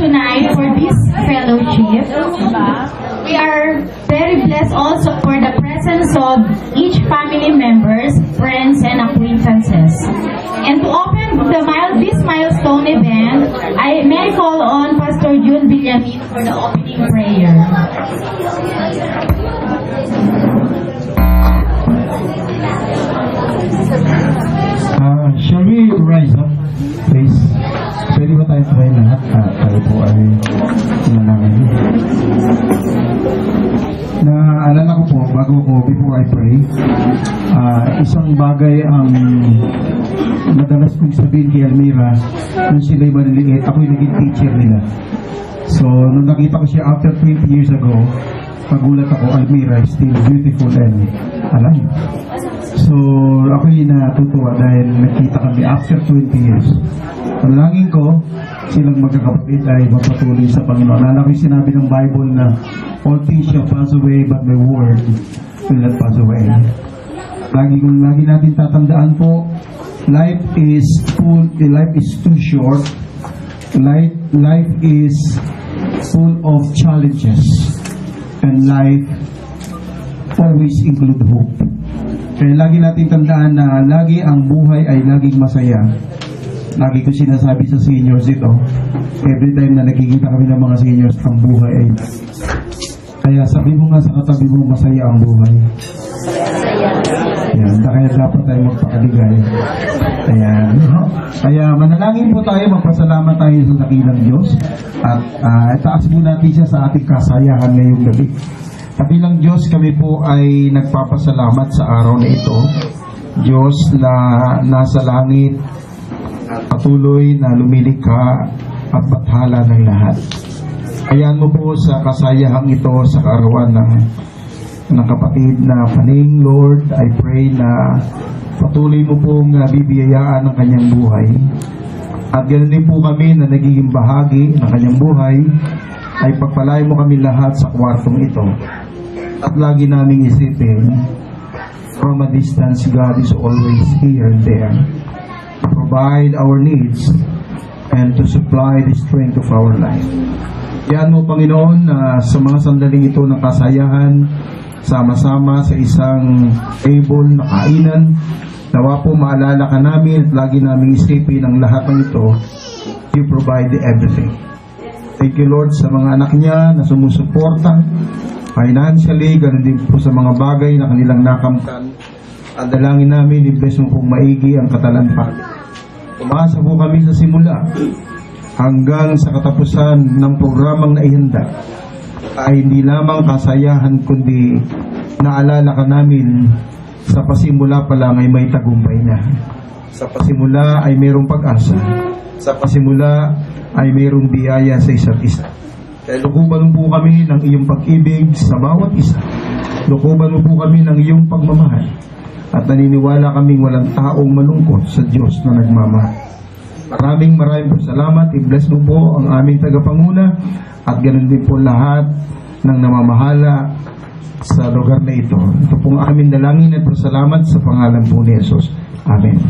tonight for this fellowship. We are very blessed also for the presence of each family members, friends, and acquaintances. And to open this milestone event, I may call on Pastor June Villamin for the opening prayer. Shall we rise up, please? Pwede ba tayo try lahat? Tayo po ay nanangin. Naalala ko po, before I pray, isang bagay ang madalas kong sabihin kay Almira, nung sila'y maliliit, ako'y naging teacher nila. So, nung nakita ko siya after 20 years ago, pagulat ako, Almira is still beautiful and alive. So, ako'y natutuwa dahil nakita kami after 20 years. Ang langin ko, silang magkakapatid ay mapatuloy sa Panginoon. Alam ko yung sinabi ng Bible na all things shall pass away but my word will not pass away. Lagi natin tatandaan po, life is too short. Life is full of challenges. And life always include hope. Kaya lagi natin tandaan na lagi ang buhay ay laging masaya. Lagi ko sinasabi sa seniors ito, every time na nakikita kami ng mga seniors, ang buhay ay kaya sabi mo nga sa katabi mo, masaya ang buhay. Yan, kaya dapat tayo magpakaligay. Kaya manalangin po tayo, magpasalamat tayo sa dakilang Diyos at itaas po natin siya sa ating kasayahan ngayong gabi. Dakilang Diyos, kami po ay nagpapasalamat sa araw na ito. Diyos na nasa langit, patuloy na lumilikha at bathala ng lahat. Ayan mo po sa kasayahang ito sa kaarawan ng kapatid na Paning, Lord, I pray na patuloy mo pong bibiyayaan ang kanyang buhay. At ganoon din po kami na nagiging bahagi ng kanyang buhay, ay pagpalain mo kami lahat sa kwartong ito. At lagi naming isipin, from a distance, God is always here and there. Provide our needs and to supply the strength of our life. Yan mo, Panginoon, sa mga sandaling ito ng kasayahan, sama-sama sa isang table na kainan, nawa po maalala ka namin at lagi namin isipin ang lahat ng ito. You provide everything. Thank you, Lord, sa mga anak niya na sumusuporta financially, ganun din po sa mga bagay na kanilang nakamtan. At dalangin namin, i-bless mo pong maigi ang katalanpan. Umasa po kami sa simula hanggang sa katapusan ng programang naihanda ay hindi lamang kasayahan kundi naalala ka namin sa pasimula pa lang ay may tagumpay na. Sa pasimula ay mayroong pag-asa. Sa pasimula ay mayroong biyaya sa isa't isa. Kaya lukuban mo po kami ng iyong pag-ibig sa bawat isa. Lukuban mo po kami ng iyong pagmamahal. At naniniwala kaming walang taong malungkot sa Diyos na nagmamahal. Maraming po salamat. I-bless mo po ang aming tagapanguna at ganun din po lahat ng namamahala sa lugar na ito. Ito pong aming dalangin at pasalamat sa pangalan po ni Jesus. Amen.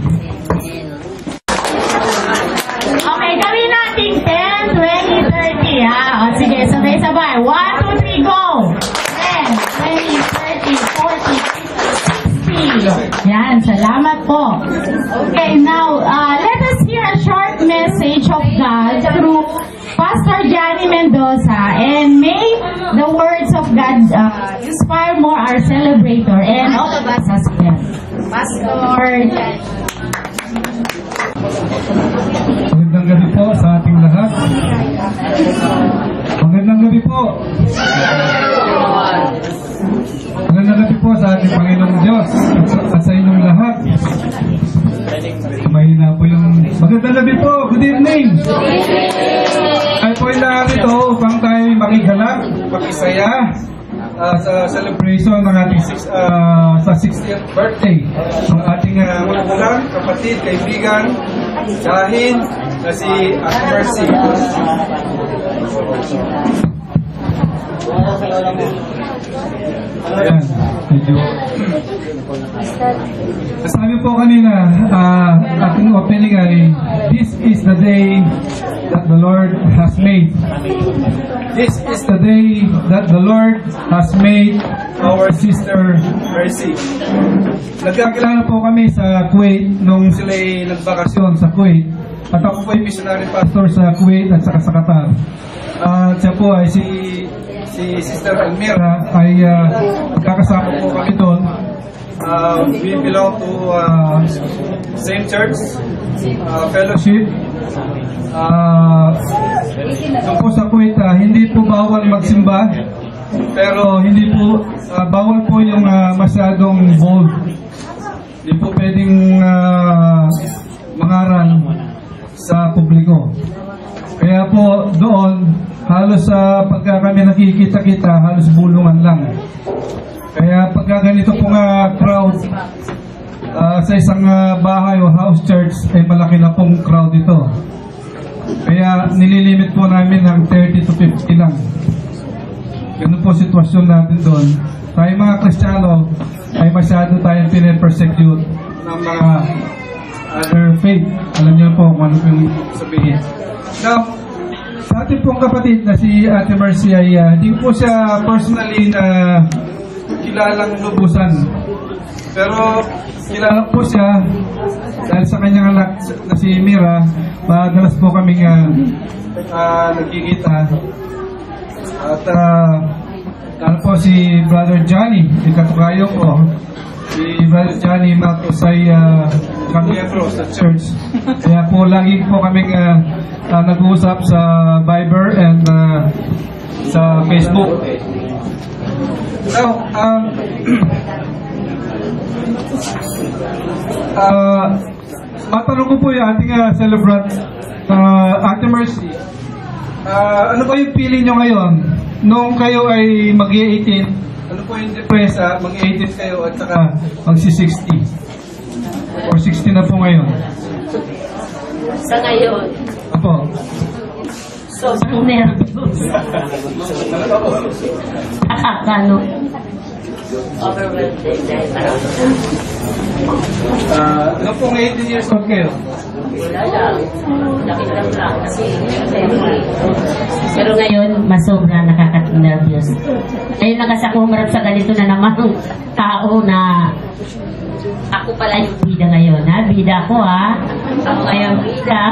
Okay, gawin natin 10, 20, 30 ha. O sige, sabay-sabay. 1, 2, 3, go! 10, 20, 30, 40, 50, 60. Yan, salamat po. Okay, now, let us hear a short message of God through Pastor Johnny Mendoza, and may the words of God inspire more our celebrator and all of us as well. Pastor. Magandang gabi po sa ating lahat. Magandang gabi po. Magandang gabi po sa ating Panginoong Diyos at sa inyong lahat. Mahina po yung... Magandang gabi po. Good evening. Ay po yung lahat ito upang tayo makigalak, makisaya sa celebration ng ating sa 60th birthday ng ating magulang, kapatid, kaibigan, sahin na si Ate Mercy. Ayan, medyo sabi po kanina ating opening ay this is the day that the Lord has made. This is the day that the Lord has made. Our sister Mercy. Nagkakilala po kami sa Kuwait nung sila'y nagbakasyon sa Kuwait. At ako po ay missionary pastor sa Kuwait at saka sa Qatar. At siya po ay si Sister Almira ay kakasama po kami doon. We belong to same church, fellowship. Doon po sa Kuwait, hindi po bawal magsimba, pero hindi po bawal po yung masyadong bold. Hindi po pwedeng mangaral sa publiko. Kaya po doon, halos pagka kami nakikita-kita, halos bulungan lang. Kaya pagka ganito pong crowd sa isang bahay o house church, ay malaki na pong crowd ito. Kaya nililimit po namin ng 30 to 50 lang. Ganun po sitwasyon natin doon. Tayo mga Kristiyano ay masyado tayong pine-persecute ng mga other faith. Alam niyo po kung ano yung sabihin. Now, sa ating pong kapatid na si Ate Mercy ay hindi po siya personally na kilalang lubusan. Pero kilala po siya dahil sa kanyang anak na si Mira, madalas po kaming nagkikita. At ano po si Brother Johnny, si katukayo ko. Si Brother Johnny Matos ay kamiyembro sa church. Kaya po lagi po kaming nag-uusap sa Viber and sa Facebook. Now, matanong ko po yung ating celebrant, Ate Mercy. Ano ba yung feeling nyo ngayon? Nung kayo ay mag-18, ano po yung depresa, mag-18 kayo at saka mag-60? Or 60 na po ngayon? Sa ngayon. Apo. Sobrang nervous. Nakakano. Overwhelmed dahil marami. Ano pong 18 years old kayo? Wala lang. Laki lang kasi pero ngayon, masobra nakaka-nervous. Ngayon lang kasi ako humarap sa ganito na namang tao na ako pala yung bida ngayon, ha? Bida ko, ha? Ako kaya bida.